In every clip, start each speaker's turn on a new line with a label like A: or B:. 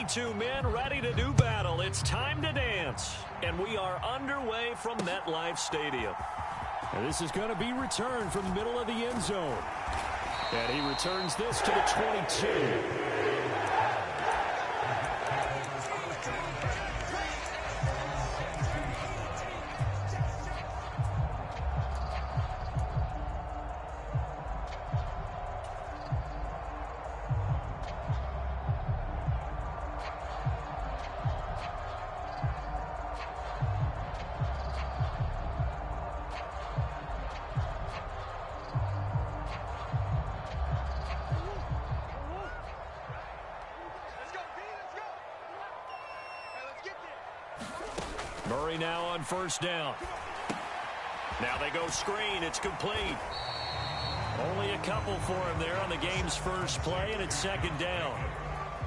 A: 22 men ready to do battle. It's time to dance. And we are underway from MetLife Stadium.
B: And this is going to be returned from the middle of the end zone. And he returns this to the 22. Murray now on first down. Now they go screen. It's complete. Only a couple for him there on the game's first play, and it's second down.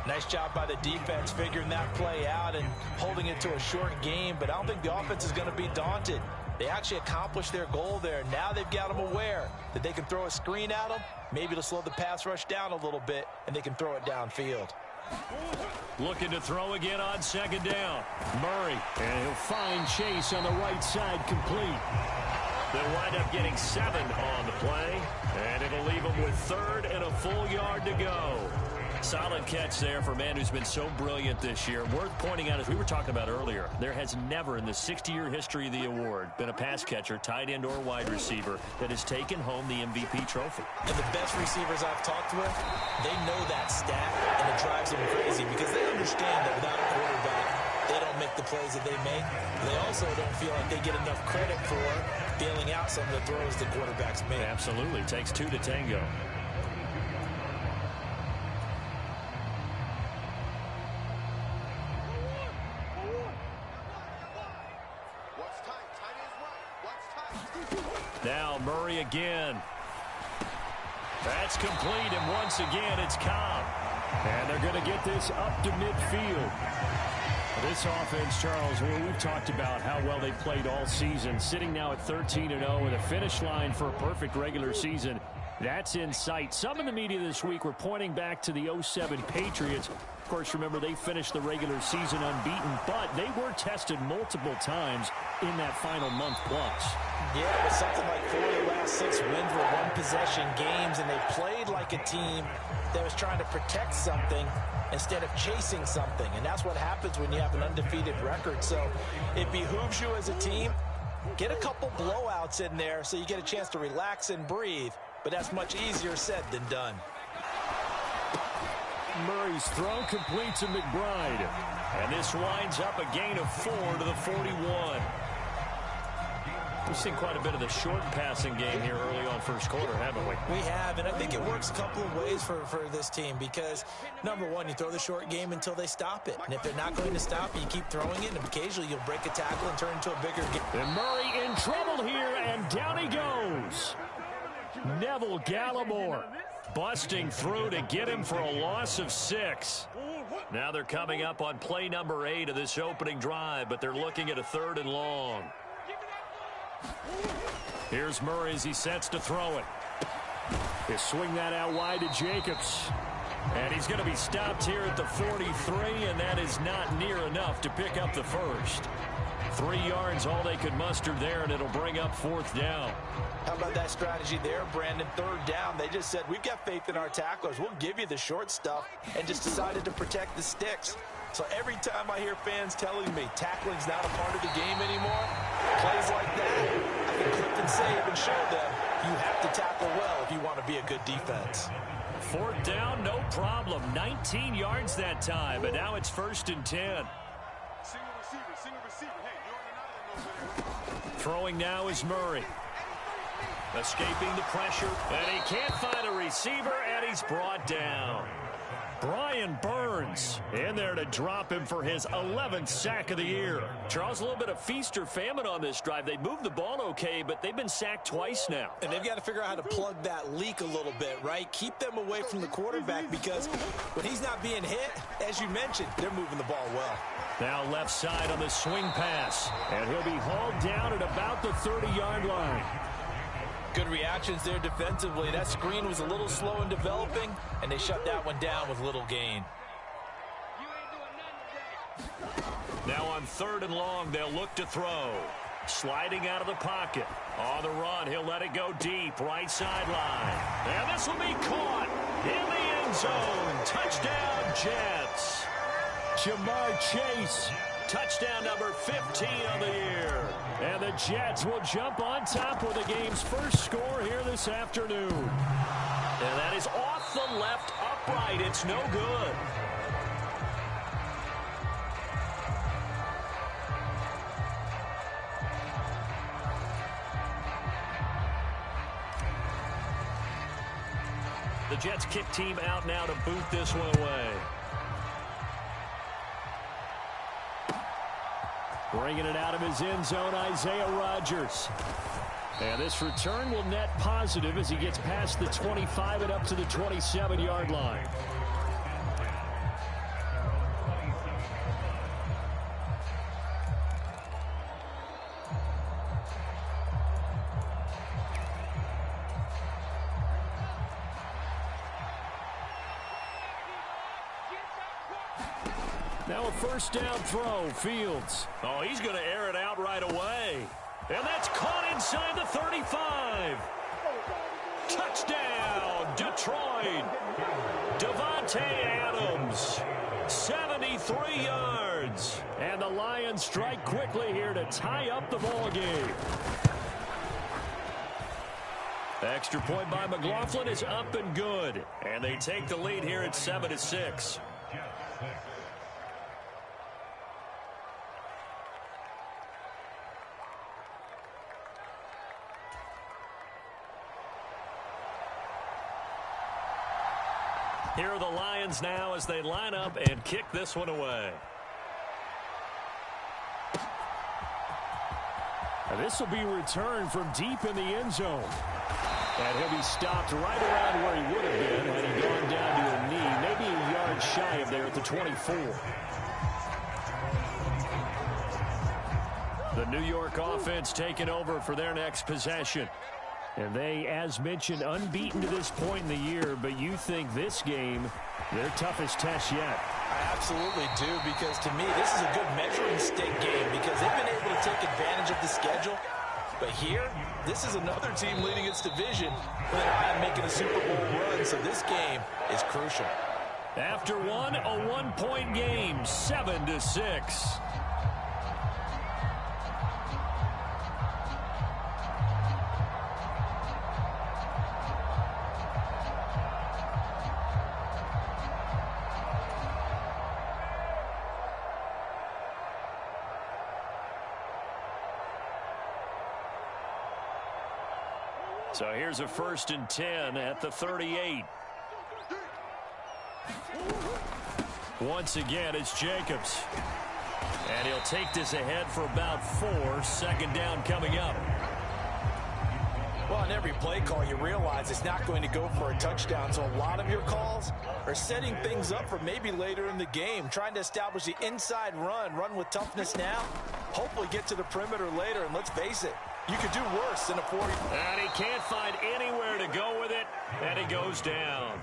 C: Nice job by the defense figuring that play out and holding it to a short game, but I don't think the offense is going to be daunted. They actually accomplished their goal there. Now they've got them aware that they can throw a screen at them, maybe to slow the pass rush down a little bit, and they can throw it downfield.
A: Looking to throw again on second down.
B: Murray, and he'll find Chase on the right side complete.
A: They'll wind up getting 7 on the play, and it'll leave them with third and a full yard to go. Solid catch there for a man who's been so brilliant this year. Worth pointing out, as we were talking about earlier, there has never in the 60-year history of the award been a pass catcher, tight end, or wide receiver that has taken home the MVP trophy.
C: And the best receivers I've talked with, they know that stat, and it drives them crazy because they understand that without a quarterback, they don't make the plays that they make. They also don't feel like they get enough credit for bailing out some of the throws the quarterbacks make.
A: Absolutely. Takes 2 to tango. Now Murray again. That's complete, and once again it's Cobb.
B: And they're going to get this up to midfield. This offense, Charles, we've talked about how well they played all season, sitting now at 13-0 with a finish line for a perfect regular season. That's in sight. Some in the media this week were pointing back to the 07 Patriots. Of course, remember, they finished the regular season unbeaten, but they were tested multiple times in that final month plus.
C: Yeah, but something like 4 of the last 6 wins were one-possession games, and they played like a team that was trying to protect something instead of chasing something. And that's what happens when you have an undefeated record. So it behooves you as a team, get a couple blowouts in there so you get a chance to relax and breathe. But that's much easier said than done.
B: Murray's throw complete to McBride.
A: And this winds up a gain of 4 to the 41. We've seen quite a bit of the short passing game here early on first quarter, haven't we?
C: We have, and I think it works a couple of ways for this team because, number one, you throw the short game until they stop it. And if they're not going to stop it, you keep throwing it, and occasionally you'll break a tackle and turn into a bigger game.
B: And Murray in trouble here, and down he goes. Neville Gallimore
A: busting through to get him for a loss of 6. Now they're coming up on play number 8 of this opening drive, but they're looking at a 3rd and long. Here's Murray as he sets to throw it.
B: They swing that out wide to Jacobs.
A: And he's going to be stopped here at the 43, and that is not near enough to pick up the first. 3 yards, all they could muster there, and it'll bring up 4th down.
C: How about that strategy there, Brandon? 3rd down. They just said, we've got faith in our tacklers. We'll give you the short stuff, and just decided to protect the sticks. So every time I hear fans telling me tackling's not a part of the game anymore, plays like that, I can clip and save and show them you have to tackle well if you want to be a good defense.
A: 4th down, no problem. 19 yards that time, but now it's 1st and 10. Throwing now is Murray. Escaping the pressure, and he can't find a receiver, and he's brought down. Brian Burns in there to drop him for his 11th sack of the year. Charles, a little bit of feast or famine on this drive. They moved the ball okay, but they've been sacked twice now.
C: And they've got to figure out how to plug that leak a little bit, right? Keep them away from the quarterback because when he's not being hit, as you mentioned, they're moving the ball well.
A: Now left side on the swing pass.
B: And he'll be hauled down at about the 30-yard line.
C: Good reactions there defensively. That screen was a little slow in developing, and they shut that one down with little gain.
A: Now on 3rd and long, they'll look to throw. Sliding out of the pocket. On the run, he'll let it go deep, right sideline. And this will be caught in the end zone. Touchdown, Jets.
B: Jamar Chase.
A: Touchdown number 15 on the year.
B: And the Jets will jump on top with the game's first score here this afternoon.
A: And that is off the left upright. It's no good. The Jets kick team out now to boot this one away.
B: Bringing it out of his end zone, Isaiah Rodgers. And this return will net positive as he gets past the 25 and up to the 27-yard line. Now a first down throw, Fields.
A: Oh, he's going to air it out right away. And that's caught inside the 35. Touchdown, Detroit. Devontae Adams, 73 yards.
B: And the Lions strike quickly here to tie up the ball game.
A: Extra point by McLaughlin is up and good. And they take the lead here at 7-6. Here are the Lions now as they line up and kick this one away.
B: And this will be returned from deep in the end zone. And he'll be stopped right around where he would have been had he gone down to a knee, maybe a yard shy of there at the 24.
A: The New York offense taking over for their next possession.
B: And they, as mentioned, unbeaten to this point in the year, but you think this game, their toughest test yet.
C: I absolutely do, because to me, this is a good measuring stick game because they've been able to take advantage of the schedule. But here, this is another team leading its division with an eye on making a Super Bowl run, so this game is crucial.
A: After one, a one-point game, 7-6. So here's a 1st and 10 at the 38. Once again, it's Jacobs. And he'll take this ahead for about 4. 2nd down coming up.
C: Well, on every play call, you realize it's not going to go for a touchdown. So a lot of your calls are setting things up for maybe later in the game, trying to establish the inside run with toughness now, hopefully get to the perimeter later. And let's face it, you could do worse than a 40.
A: And he can't find anywhere to go with it, and he goes down.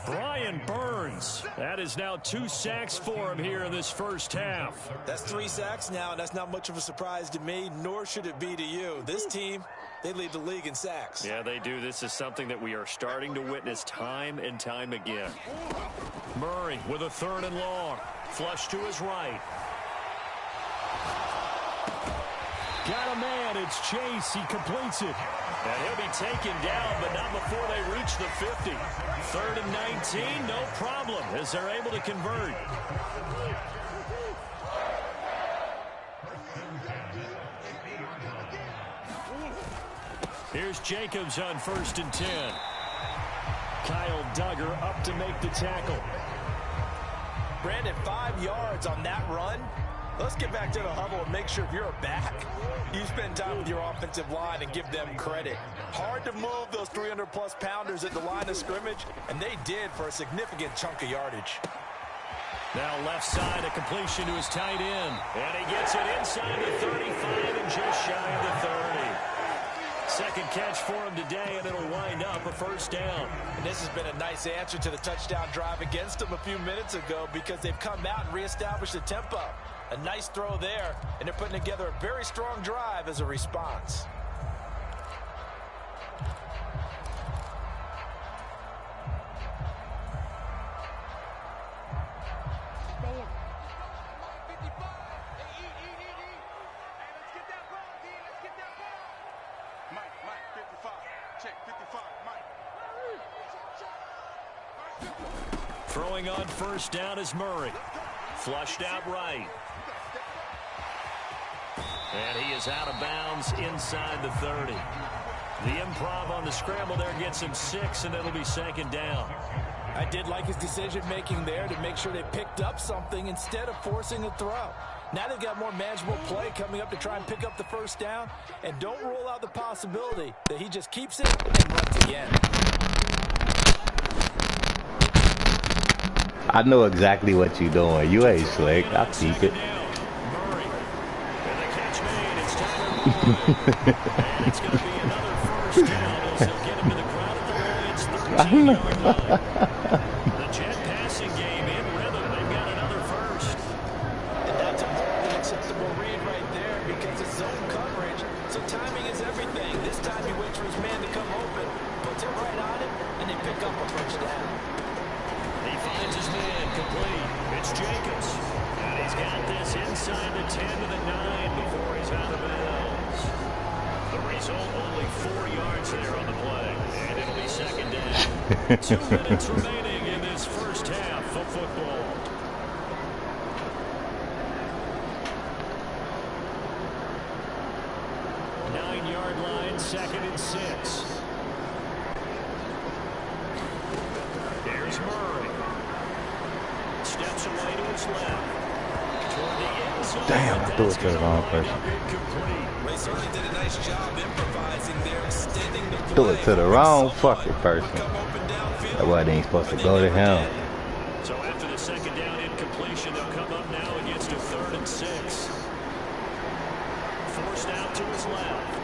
A: Brian Burns. That is now 2 sacks for him here in this first half.
C: That's 3 sacks now, and that's not much of a surprise to me, nor should it be to you. This team, they lead the league in sacks.
A: Yeah, they do. This is something that we are starting to witness time and time again. Murray with a 3rd and long. Flush to his right.
B: Got a man. It's Chase. He completes it.
A: And he'll be taken down, but not before they reach the 50. 3rd and 19, no problem, as they're able to convert. Here's Jacobs on 1st and 10.
B: Kyle Duggar up to make the tackle.
C: Brandon, 5 yards on that run. Let's get back to the huddle and make sure if you're a back, you spend time with your offensive line and give them credit. Hard to move those 300-plus pounders at the line of scrimmage, and they did for a significant chunk of yardage.
A: Now left side, a completion to his tight end. And he gets it inside the 35 and just shy of the 30. second catch for him today, and it'll wind up a first down.
C: And this has been a nice answer to the touchdown drive against them a few minutes ago because they've come out and reestablished the tempo. A nice throw there, and they're putting together a very strong drive as a response.
A: Throwing on first down is Murray. Flushed out right. And he is out of bounds inside the 30. The improv on the scramble there gets him 6, and it'll be second down.
C: I did like his decision-making there to make sure they picked up something instead of forcing a throw. Now they've got more manageable play coming up to try and pick up the first down. And don't rule out the possibility that he just keeps it and runs again.
D: I know exactly what you're doing. You ain't slick. I'll keep it.
A: Murray. And the catch made. It's Tyler. And it's going to be another first down as he'll get him to the ground at the Lions' 13-yard line. The Jet passing game in rhythm. They've got another first.
C: And that's a more than acceptable read right there because it's zone coverage. So timing is everything. This time he waits for his man to come open, puts it right on him, and they pick up a first down.
A: He finds his man complete. It's Jacobs. And he's got this inside the 10 to the 9 before he's out of bounds. The result, only 4 yards there on the play. And it'll be second down. 2 minutes remaining in this first half of football. Nine-yard line, 2nd and 6. Here's Murray. Steps away to his left. Toward the end zone.
D: Damn, I threw it to the wrong person.
C: They certainly did a nice job improvising there, extending the play.
D: Threw it to the wrong fucking person. That wasn't even supposed to go to him.
A: So after the second down incompletion, they'll come up now against a 3rd and 6. Forced out to his left.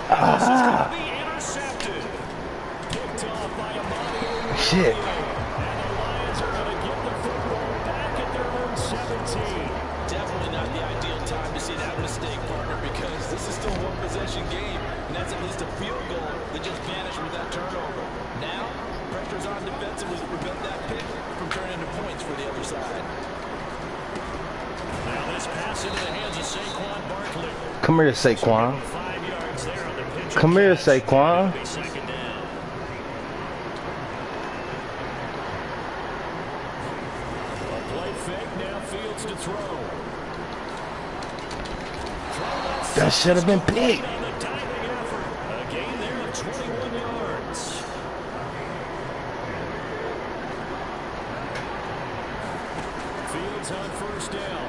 A: This is going to be intercepted. Picked off by Amani.
D: Shit.
A: And the Lions are going to get the football back at their own 17.
C: Definitely not the ideal time to see that mistake, partner, because this is still one possession game, and that's at least a field goal that just vanished with that turnover. Now, pressure's on defensively to prevent that pick from turning into points for the other side.
A: Now this pass into the hands of Saquon Barkley.
D: Come here, Saquon.
A: 5 yards there on the pitch.
D: Come here, Saquon.
A: It'll be second down. A play fake, now Fields to throw.
D: That should have been picked.
A: On the diving effort. A gain there of 21 yards. Fields on first down.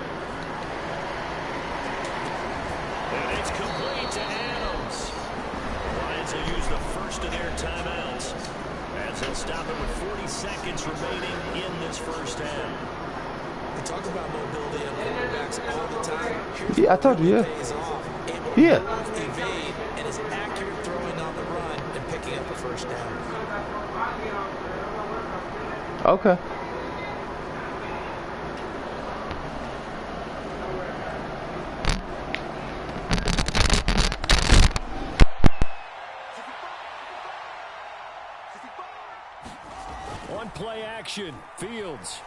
A: And it's complete to Adams. The Lions will use the first of their timeouts as they'll stop it with 40 seconds remaining in this first half.
C: We talk about mobility of quarterbacks all the time. Here's
D: Yeah, I told you, yeah.
C: pays off.
D: Yeah.
C: Evade and is accurate throwing on the run and picking up a first down.
D: Okay.
A: One play action. Fields.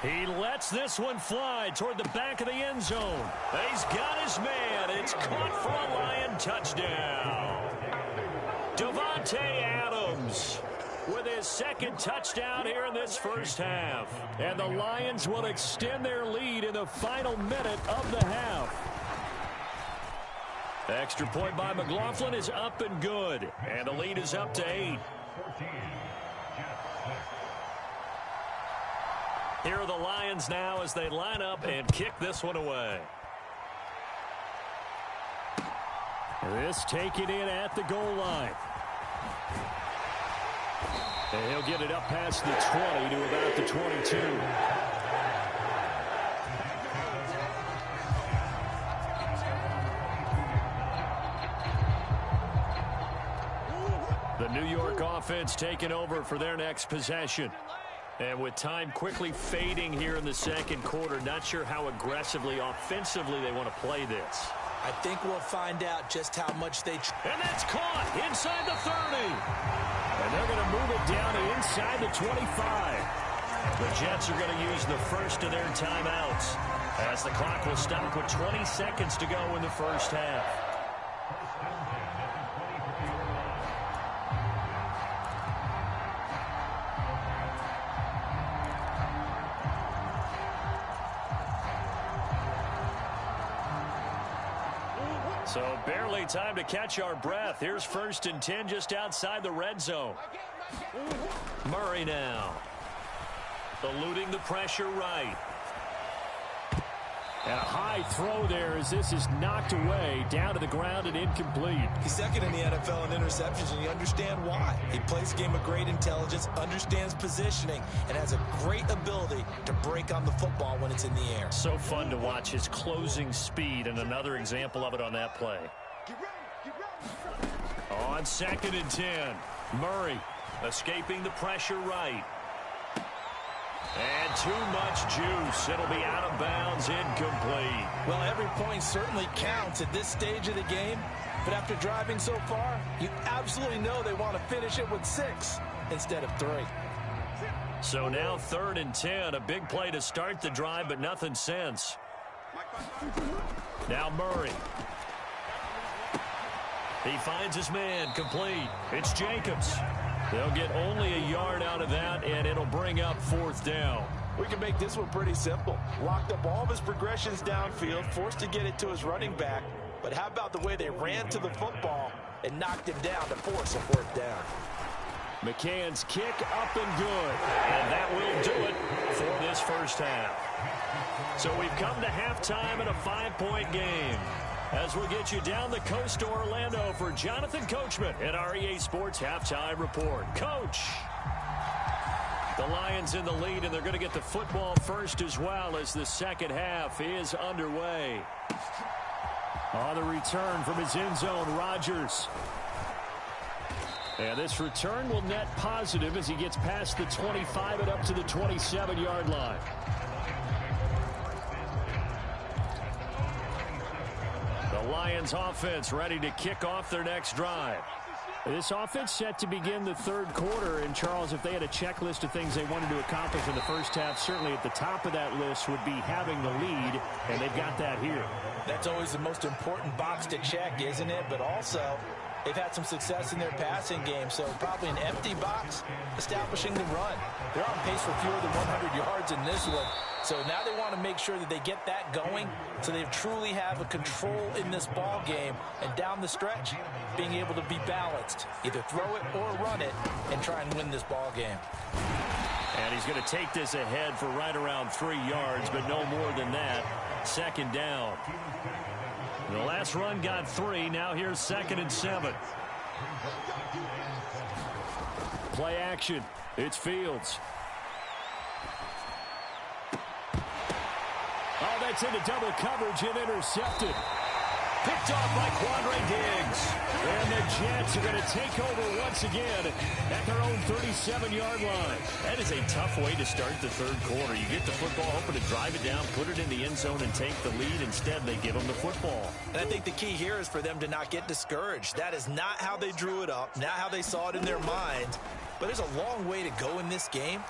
A: He lets this one fly toward the back of the end zone. He's got his man. It's caught for a Lion touchdown. Davante Adams with his second touchdown here in this first half. And the Lions will extend their lead in the final minute of the half. The extra point by McLaughlin is up and good. And the lead is up to 8. Here are the Lions now as they line up and kick this one away. This taken in at the goal line. And he'll get it up past the 20 to about the 22. offense taking over for their next possession. And with time quickly fading here in the second quarter, not sure how aggressively, offensively they want to play this.
C: I think we'll find out just how much they...
A: And that's caught inside the 30. And they're going to move it down to inside the 25. The Jets are going to use the first of their timeouts as the clock will stop with 20 seconds to go in the first half. So barely time to catch our breath. Here's 1st and 10 just outside the red zone. Murray now. Eluding the pressure right.
B: And a high throw there as this is knocked away, down to the ground and incomplete.
C: He's second in the NFL in interceptions, and you understand why. He plays a game of great intelligence, understands positioning, and has a great ability to break on the football when it's in the air.
A: So fun to watch his closing speed, and another example of it on that play. On 2nd and 10, Murray escaping the pressure right. And too much juice. It'll be out of bounds, incomplete.
C: Well, every point certainly counts at this stage of the game. But after driving so far, you absolutely know they want to finish it with 6 instead of 3.
A: So now 3rd and 10. A big play to start the drive, but nothing since. Now Murray. He finds his man, complete. It's Jacobs. They'll get only a yard out of that, and it'll bring up 4th down.
C: We can make this one pretty simple. Locked up all of his progressions downfield, forced to get it to his running back. But how about the way they ran to the football and knocked him down to force a 4th down?
B: McCann's kick up and good.
A: And that will do it for this first half. So we've come to halftime in a 5-point game. As we get you down the coast to Orlando for Jonathan Coachman at our EA Sports Halftime Report. Coach! The Lions in the lead, and they're going to get the football first as well as the second half is underway.
B: On the return from his end zone, Rodgers. And this return will net positive as he gets past the 25 and up to the 27-yard line.
A: The Lions offense ready to kick off their next drive.
B: This offense set to begin the 3rd quarter. And, Charles, if they had a checklist of things they wanted to accomplish in the first half, certainly at the top of that list would be having the lead, and they've got that here.
C: That's always the most important box to check, isn't it? But also, they've had some success in their passing game, so probably an empty box establishing the run. They're on pace for fewer than 100 yards in this one. So now they want to make sure that they get that going so they truly have a control in this ball game, and down the stretch, being able to be balanced. Either throw it or run it and try and win this ball game.
A: And he's going to take this ahead for right around 3 yards, but no more than that. 2nd down. The last run got 3. Now here's 2nd and 7.
B: Play action. It's Fields. Oh, that's into double coverage and intercepted.
A: Picked off by Quandre Diggs.
B: And the Jets are going to take over once again at their own 37-yard line.
A: That is a tough way to start the 3rd quarter. You get the football, hoping to drive it down, put it in the end zone, and take the lead. Instead, they give them the football.
C: And I think the key here is for them to not get discouraged. That is not how they drew it up, not how they saw it in their minds. But there's a long way to go in this game.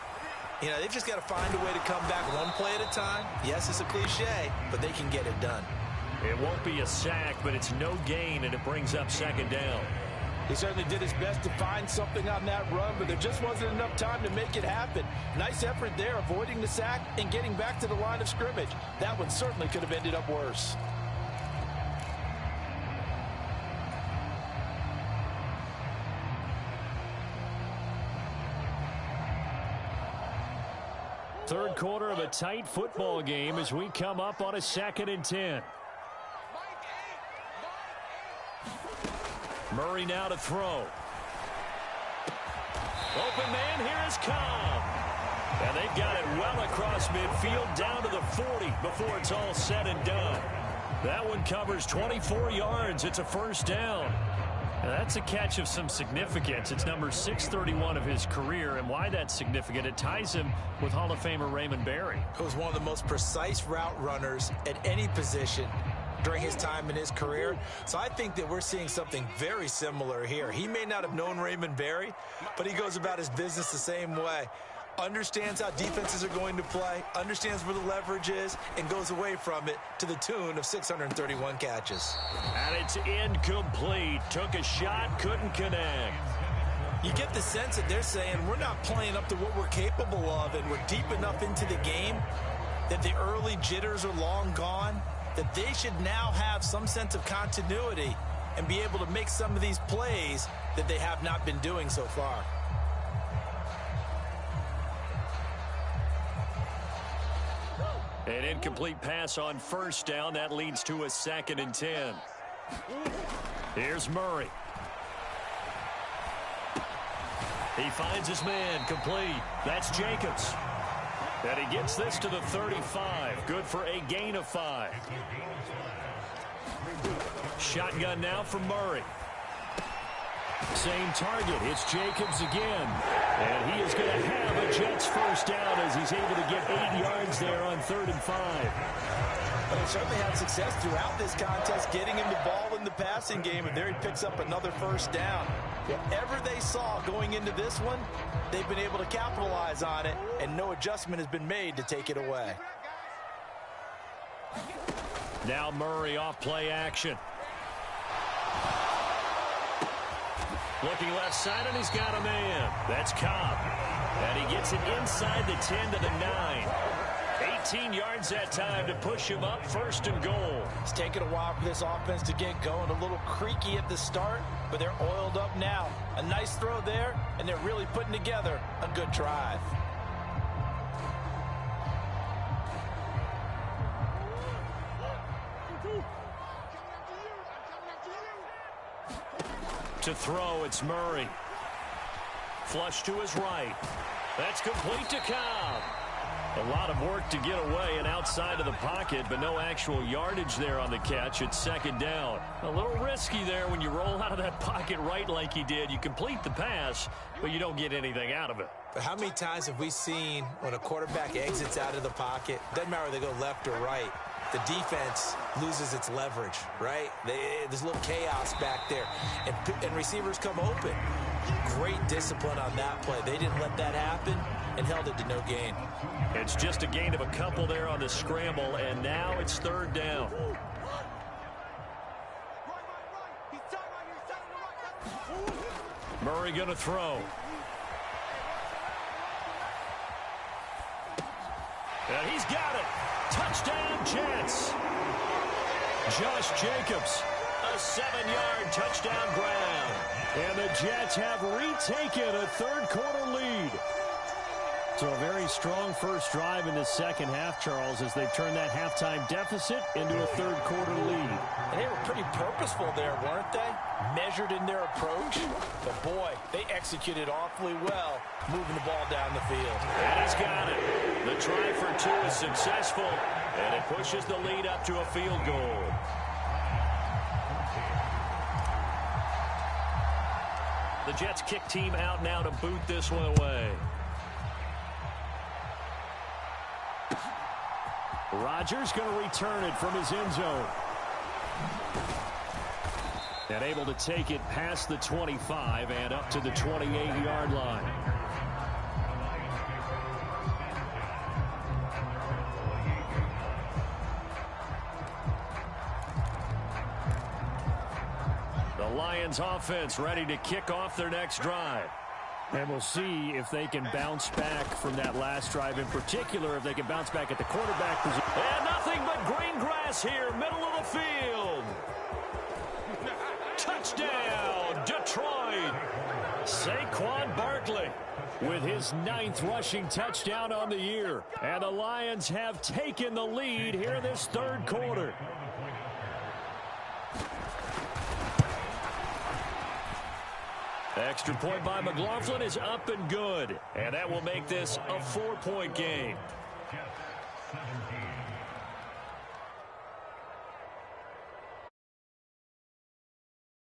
C: You know, they've just got to find a way to come back one play at a time. Yes, it's a cliche, but they can get it done.
A: It won't be a sack, but it's no gain, and it brings up 2nd down.
C: He certainly did his best to find something on that run, but there just wasn't enough time to make it happen. Nice effort there, avoiding the sack and getting back to the line of scrimmage. That one certainly could have ended up worse.
B: Third quarter of a tight football game as we come up on a 2nd and 10.
A: Murray now to throw. Open man, here is Cobb. And they've got it well across midfield down to the 40 before it's all said and done. That one covers 24 yards. It's a 1st down.
B: That's a catch of some significance. It's number 631 of his career, and why that's significant, it ties him with Hall of Famer Raymond Berry.
C: Who was one of the most precise route runners at any position during his time in his career. So I think that we're seeing something very similar here. He may not have known Raymond Berry, but he goes about his business the same way. Understands how defenses are going to play, understands where the leverage is, and goes away from it to the tune of 631 catches.
A: And it's incomplete. Took a shot, couldn't connect.
C: You get the sense that they're saying we're not playing up to what we're capable of, and we're deep enough into the game that the early jitters are long gone, that they should now have some sense of continuity and be able to make some of these plays that they have not been doing so far.
A: An incomplete pass on first down. That leads to a 2nd and 10. Here's Murray. He finds his man, complete. That's Jacobs. And he gets this to the 35. Good for a gain of 5. Shotgun now for Murray.
B: Same target. It's Jacobs again. And he is going to have a Jets first down as he's able to get 8 yards there on 3rd and 5.
C: But they certainly had success throughout this contest, getting him the ball in the passing game, and there he picks up another first down. Whatever they saw going into this one, they've been able to capitalize on it, and no adjustment has been made to take it away.
A: Now Murray off play action. Looking left side, and he's got a man. That's Cobb. And he gets it inside the 10 to the 9. 18 yards that time to push him up, 1st and goal.
C: It's taken a while for this offense to get going. A little creaky at the start, but they're oiled up now. A nice throw there, and they're really putting together a good drive.
A: To throw, it's Murray. Flush to his right. That's complete to Cobb. A lot of work to get away and outside of the pocket, but no actual yardage there on the catch. It's 2nd down. A little risky there when you roll out of that pocket right like he did. You complete the pass, but you don't get anything out of it.
C: But how many times have we seen when a quarterback exits out of the pocket, doesn't matter whether they go left or right, the defense loses its leverage, right? There's a little chaos back there, and receivers come open. Great discipline on that play. They didn't let that happen and held it to no gain.
A: It's just a gain of a couple there on the scramble, and now it's 3rd down. Murray going to throw. And he's got it. Touchdown, Jets. Josh Jacobs, a 7-yard touchdown grab.
B: And the Jets have retaken a 3rd quarter lead. So a very strong first drive in the 2nd half, Charles, as they've turned that halftime deficit into a 3rd quarter lead.
C: And they were pretty purposeful there, weren't they? Measured in their approach. But boy, they executed awfully well, moving the ball down the field.
A: And he's got it. The try for 2 is successful, and it pushes the lead up to a field goal. The Jets kick team out now to boot this one away.
B: Rodgers going to return it from his end zone. And able to take it past the 25 and up to the 28-yard line.
A: The Lions offense ready to kick off their next drive.
B: And we'll see if they can bounce back from that last drive, in particular, if they can bounce back at the quarterback position.
A: And nothing but green grass here, middle of the field. Touchdown, Detroit.
B: Saquon Barkley with his 9th rushing touchdown on the year. And the Lions have taken the lead here in this 3rd quarter.
A: Extra point by McLaughlin is up and good. And that will make this a 4-point game.